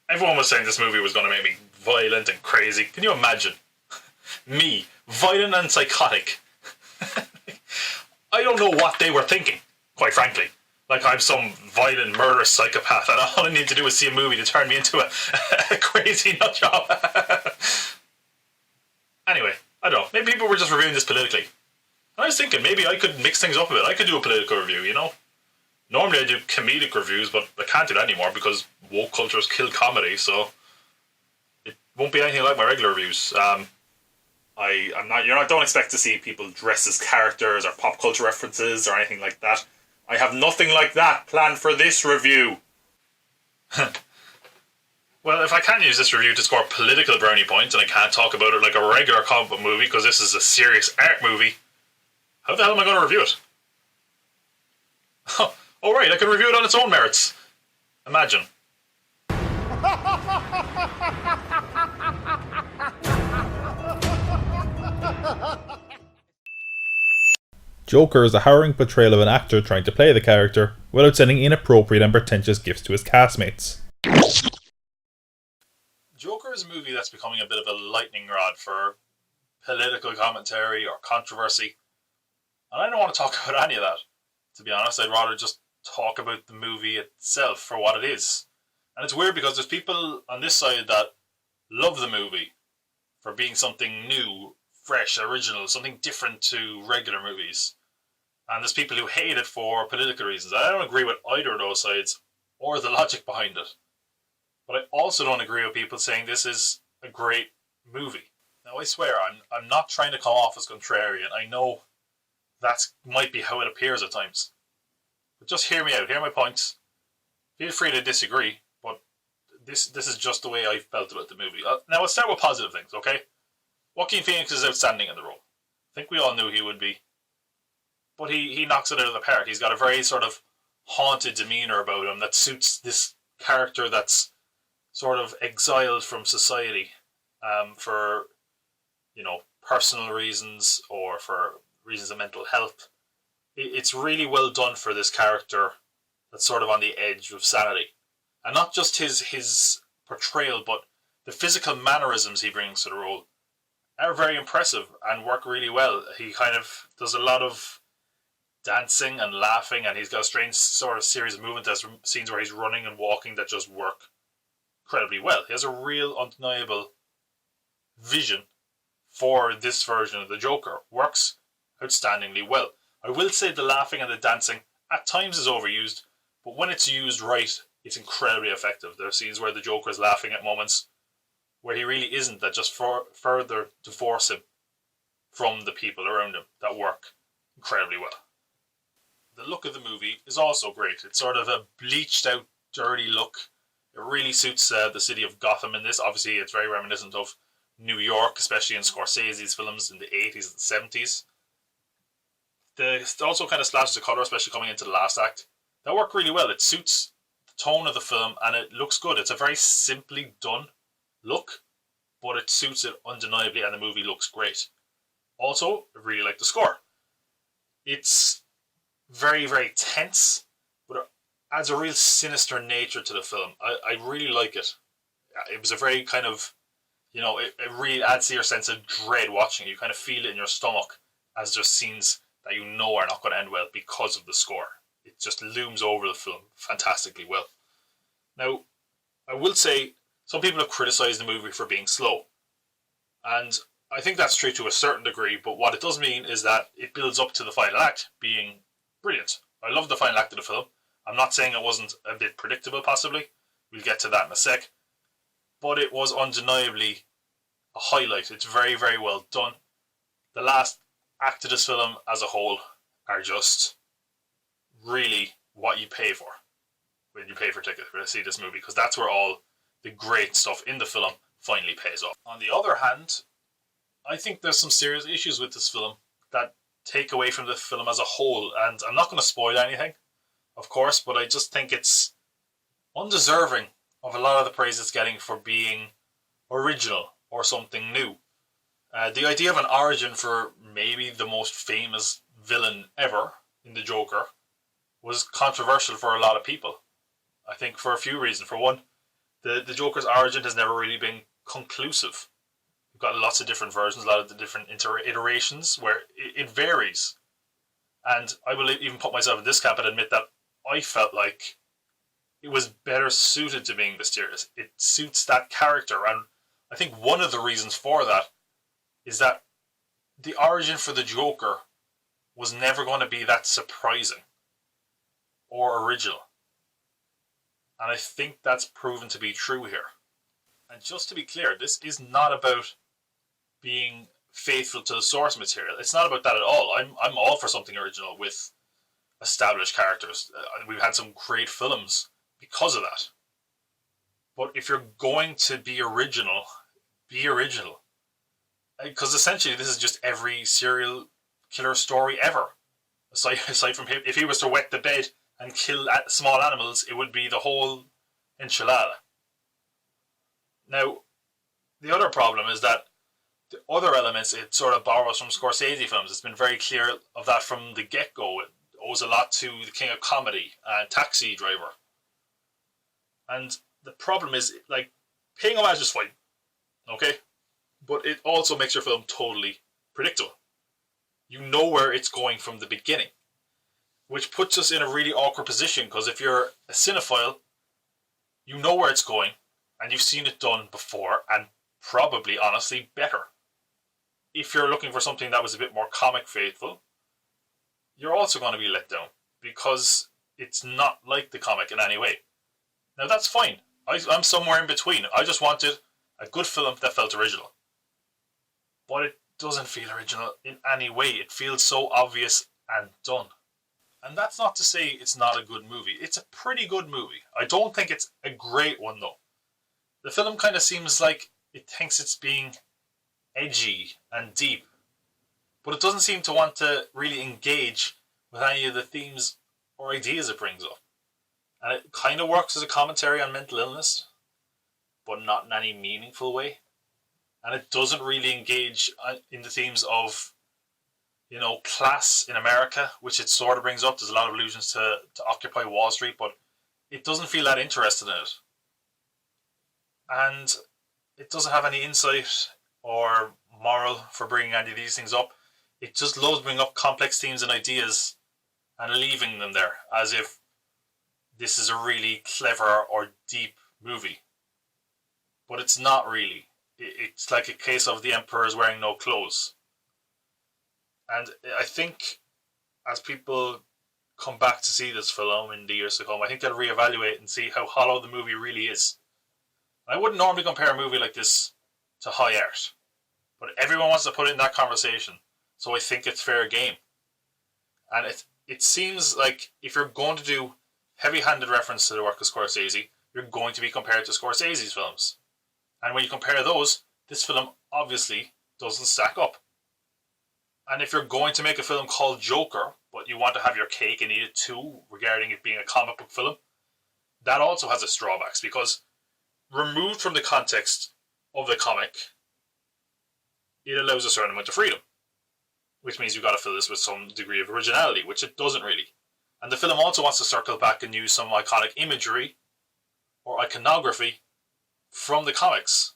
Everyone was saying this movie was going to make me violent and crazy. Can you imagine? Me, violent and psychotic. I don't know what they were thinking, quite frankly. Like I'm some violent, murderous psychopath, and all I need to do is see a movie to turn me into a crazy nutjob. Anyway, I don't know. Maybe people were just reviewing this politically. And I was thinking maybe I could mix things up a bit. I could do a political review, you know? Normally I do comedic reviews, but I can't do that anymore because woke culture has killed comedy, so it won't be anything like my regular reviews. Don't expect to see people dress as characters or pop culture references or anything like that. I have nothing like that planned for this review. Well, if I can't use this review to score political brownie points and I can't talk about it like a regular comic book movie because this is a serious art movie, how the hell am I going to review it? Oh right, I can review it on its own merits. Imagine. Joker is a harrowing portrayal of an actor trying to play the character without sending inappropriate and pretentious gifts to his castmates. Joker is a movie that's becoming a bit of a lightning rod for political commentary or controversy. And I don't want to talk about any of that. To be honest, I'd rather just talk about the movie itself for what it is. And it's weird because there's people on this side that love the movie for being something new, fresh, original, something different to regular movies. And there's people who hate it for political reasons. I don't agree with either of those sides or the logic behind it. But I also don't agree with people saying this is a great movie. Now I swear, I'm not trying to come off as contrarian. I know that might be how it appears at times. But just hear me out, hear my points. Feel free to disagree, but this is just the way I felt about the movie. Now let's start with positive things, okay? Joaquin Phoenix is outstanding in the role. I think we all knew he would be. But he knocks it out of the park. He's got a very sort of haunted demeanour about him that suits this character that's sort of exiled from society for, you know, personal reasons or for reasons of mental health. It's really well done for this character that's sort of on the edge of sanity. And not just his portrayal, but the physical mannerisms he brings to the role are very impressive and work really well. He kind of does a lot of dancing and laughing, and he's got a strange sort of series of movements. There's scenes where he's running and walking that just work incredibly well. He has a real undeniable vision for this version of the Joker. Works outstandingly well. I will say the laughing and the dancing at times is overused, but when it's used right, it's incredibly effective. There are scenes where the Joker is laughing at moments where he really isn't, that just further divorce him from the people around him, that work incredibly well. The look of the movie is also great. It's sort of a bleached out, dirty look. It really suits the city of Gotham in this. Obviously, it's very reminiscent of New York, especially in Scorsese's films in the 80s and 70s. It also kind of splashes of colour, especially coming into the last act. That worked really well. It suits the tone of the film and it looks good. It's a very simply done look, but it suits it undeniably and the movie looks great. Also, I really like the score. It's very, very tense, but it adds a real sinister nature to the film. I really like it. It was a very kind of, you know, it really adds to your sense of dread watching it. You kind of feel it in your stomach as there's scenes that you know are not going to end well because of the score. It just looms over the film fantastically well. Now, I will say, some people have criticised the movie for being slow. And I think that's true to a certain degree, but what it does mean is that it builds up to the final act being brilliant. I love the final act of the film. I'm not saying it wasn't a bit predictable, possibly. We'll get to that in a sec. But it was undeniably a highlight. It's very, very well done. The last act of this film as a whole are just really what you pay for when you pay for tickets to see this movie, because that's where all the great stuff in the film finally pays off. On the other hand, I think there's some serious issues with this film that take away from the film as a whole, and I'm not going to spoil anything, of course, but I just think it's undeserving of a lot of the praise it's getting for being original or something new. The idea of an origin for maybe the most famous villain ever in the Joker was controversial for a lot of people. I think for a few reasons. For one, the Joker's origin has never really been conclusive. You've got lots of different versions, a lot of the different iterations where it varies. And I will even put myself in this camp and admit that I felt like it was better suited to being mysterious. It suits that character, and I think one of the reasons for that is that the origin for the Joker was never going to be that surprising or original. And I think that's proven to be true here. And just to be clear, this is not about being faithful to the source material. It's not about that at all. I'm all for something original with established characters. We've had some great films because of that. But if you're going to be original, be original. Because essentially this is just every serial killer story ever. Aside from him, if he was to wet the bed and kill small animals, it would be the whole enchilada. Now, the other problem is that the other elements it sort of borrows from Scorsese films. It's been very clear of that from the get-go. It owes a lot to The King of Comedy and Taxi Driver. And the problem is, like, paying homage is fine, okay? But it also makes your film totally predictable. You know where it's going from the beginning. Which puts us in a really awkward position, because if you're a cinephile, you know where it's going, and you've seen it done before, and probably, honestly, better. If you're looking for something that was a bit more comic faithful, you're also going to be let down, because it's not like the comic in any way. Now that's fine. I'm somewhere in between. I just wanted a good film that felt original. But it doesn't feel original in any way. It feels so obvious and done. And that's not to say it's not a good movie. It's a pretty good movie. I don't think it's a great one though. The film kind of seems like it thinks it's being edgy and deep, but it doesn't seem to want to really engage with any of the themes or ideas it brings up. And it kind of works as a commentary on mental illness, but not in any meaningful way. And it doesn't really engage in the themes of, class in America, which it sort of brings up. There's a lot of allusions to Occupy Wall Street, but it doesn't feel that interested in it. And it doesn't have any insight or moral for bringing any of these things up. It just loves bringing up complex themes and ideas and leaving them there as if this is a really clever or deep movie. But it's not really. It's like a case of the emperor is wearing no clothes. And I think as people come back to see this film in the years to come, I think they'll reevaluate and see how hollow the movie really is. I wouldn't normally compare a movie like this to high art, but everyone wants to put it in that conversation, so I think it's fair game. And it seems like if you're going to do heavy-handed reference to the work of Scorsese, you're going to be compared to Scorsese's films. And when you compare those, this film obviously doesn't stack up. And if you're going to make a film called Joker, but you want to have your cake and eat it too regarding it being a comic book film, that also has its drawbacks, because removed from the context of the comic, it allows a certain amount of freedom, which means you've got to fill this with some degree of originality, which it doesn't really. And the film also wants to circle back and use some iconic imagery or iconography from the comics.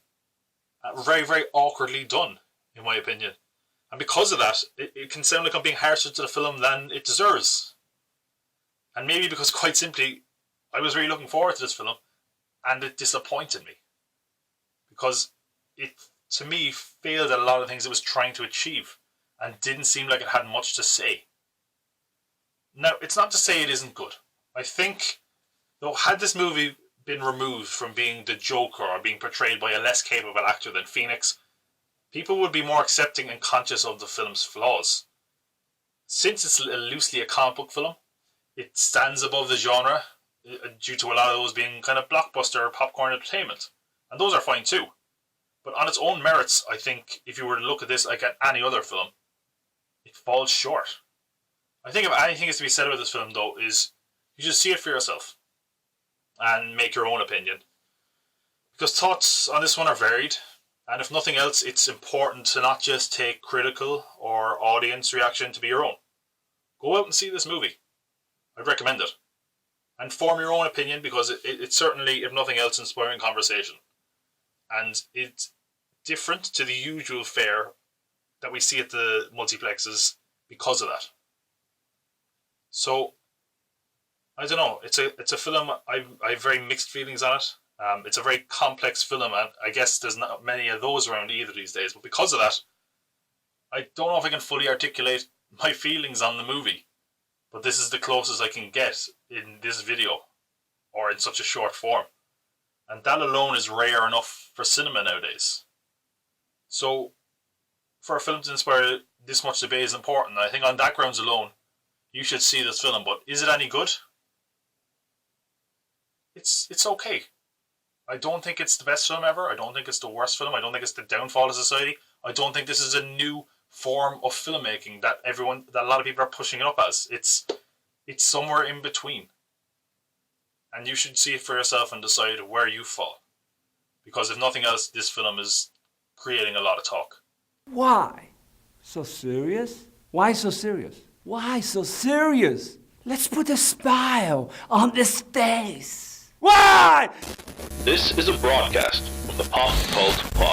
Very, very awkwardly done, in my opinion. And because of that, it can sound like I'm being harsher to the film than it deserves. And maybe because, quite simply, I was really looking forward to this film, and it disappointed me. Because it, to me, failed at a lot of things it was trying to achieve, and didn't seem like it had much to say. Now, it's not to say it isn't good. I think, though, had this movie been removed from being the Joker or being portrayed by a less capable actor than Phoenix, people would be more accepting and conscious of the film's flaws. Since it's loosely a comic book film, it stands above the genre due to a lot of those being kind of blockbuster popcorn entertainment. And those are fine too. But on its own merits, I think if you were to look at this like at any other film, it falls short. I think if anything is to be said about this film, though, is you just see it for yourself and make your own opinion. Because thoughts on this one are varied, and if nothing else, it's important to not just take critical or audience reaction to be your own. Go out and see this movie. I'd recommend it. and form your own opinion, because it's certainly, if nothing else, inspiring conversation. And it's different to the usual fare that we see at the multiplexes because of that. So, I don't know. It's a film. I have very mixed feelings on it. It's a very complex film, and I guess there's not many of those around either these days. But because of that, I don't know if I can fully articulate my feelings on the movie. But this is the closest I can get in this video, or in such a short form. And that alone is rare enough for cinema nowadays. So, for a film to inspire this much debate is important. I think on that grounds alone, you should see this film. But is it any good? It's okay. I don't think it's the best film ever. I don't think it's the worst film. I don't think it's the downfall of society. I don't think this is a new form of filmmaking that a lot of people are pushing it up as. It's somewhere in between. And you should see it for yourself and decide where you fall. Because if nothing else, this film is creating a lot of talk. Why? So serious? Why so serious? Why so serious? Let's put a smile on this face. Why? This is a broadcast from the Pop Cult Pod.